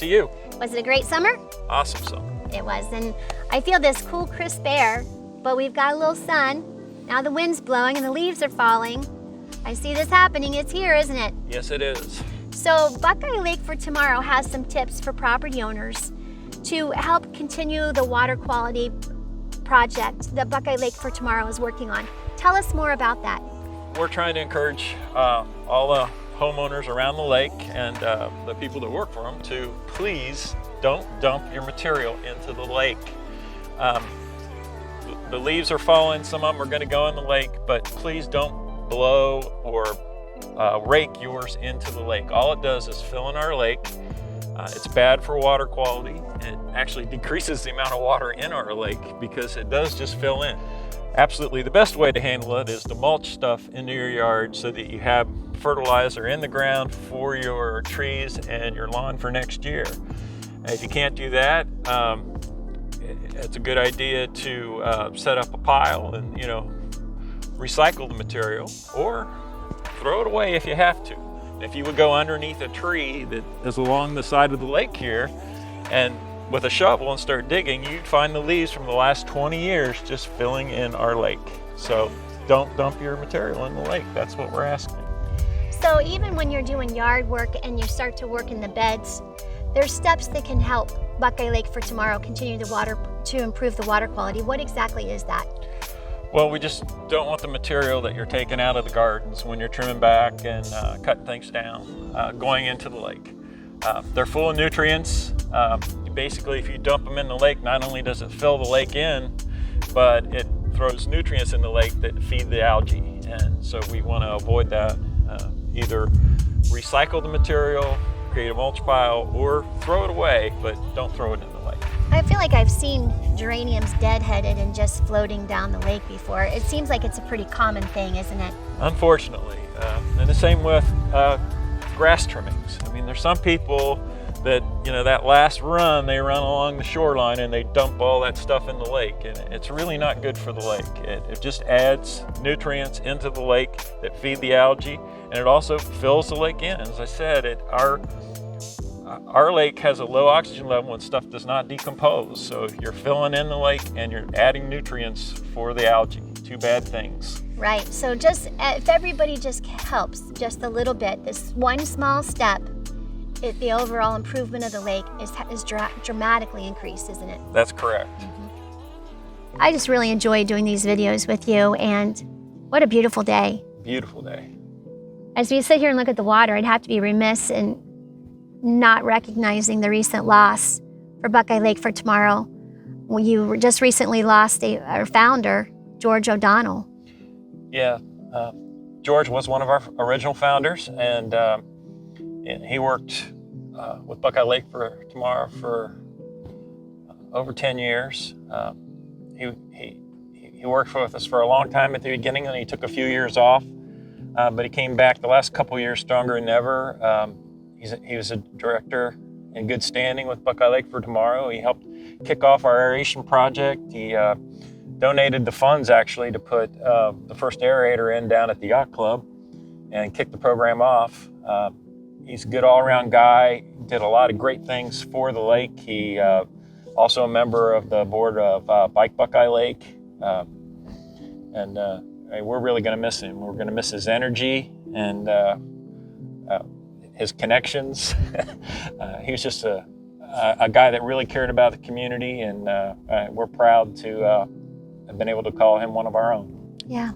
to you. Was it a great summer? Awesome summer. It was, and I feel this cool, crisp air, but we've got a little sun. Now the wind's blowing and the leaves are falling. I see this happening. It's here, isn't it? Yes, it is. So Buckeye Lake for Tomorrow has some tips for property owners to help continue the water quality project that Buckeye Lake for Tomorrow is working on. Tell us more about that. We're trying to encourage all the homeowners around the lake and the people that work for them to please don't dump your material into the lake. The leaves are falling, some of them are going to go in the lake, but please don't blow or rake yours into the lake. All it does is fill in our lake. It's bad for water quality. It actually decreases the amount of water in our lake because it does just fill in. Absolutely, the best way to handle it is to mulch stuff into your yard so that you have fertilizer in the ground for your trees and your lawn for next year. And if you can't do that, it's a good idea to set up a pile and, recycle the material or throw it away if you have to. If you would go underneath a tree that is along the side of the lake here and with a shovel and start digging, you'd find the leaves from the last 20 years just filling in our lake. So don't dump your material in the lake. That's what we're asking. So even when you're doing yard work and you start to work in the beds, there's steps that can help Buckeye Lake for Tomorrow continue to improve the water quality. What exactly is that? Well, we just don't want the material that you're taking out of the gardens when you're trimming back and cutting things down going into the lake. They're full of nutrients. Basically, if you dump them in the lake, not only does it fill the lake in, but it throws nutrients in the lake that feed the algae. And so we want to avoid that. Either recycle the material, create a mulch pile, or throw it away, but don't throw it in the lake. I feel like I've seen geraniums deadheaded and just floating down the lake before. It seems like it's a pretty common thing, isn't it? Unfortunately. And the same with grass trimmings. I mean, there's some people that, that last run, they run along the shoreline and they dump all that stuff in the lake. And it's really not good for the lake. It just adds nutrients into the lake that feed the algae, and it also fills the lake in. As I said, our lake has a low oxygen level and stuff does not decompose. So you're filling in the lake and you're adding nutrients for the algae. Two bad things. Right, so just if everybody just helps just a little bit, this one small step, the overall improvement of the lake is dramatically increased, isn't it? That's correct. Mm-hmm. I just really enjoy doing these videos with you, and what a beautiful day. Beautiful day. As we sit here and look at the water, I'd have to be remiss in not recognizing the recent loss for Buckeye Lake for Tomorrow. You just recently lost our founder, George O'Donnell. Yeah, George was one of our original founders, and he worked with Buckeye Lake for Tomorrow for over 10 years. He worked with us for a long time at the beginning, and he took a few years off, but he came back the last couple years stronger than ever. He was a director in good standing with Buckeye Lake for Tomorrow. He helped kick off our aeration project. He donated the funds actually to put the first aerator in down at the yacht club and kick the program off. He's a good all-around guy, did a lot of great things for the lake. He also a member of the board of Buckeye Lake. And we're really gonna miss him. We're gonna miss his energy and his connections. He was just a guy that really cared about the community, and we're proud to have been able to call him one of our own. Yeah.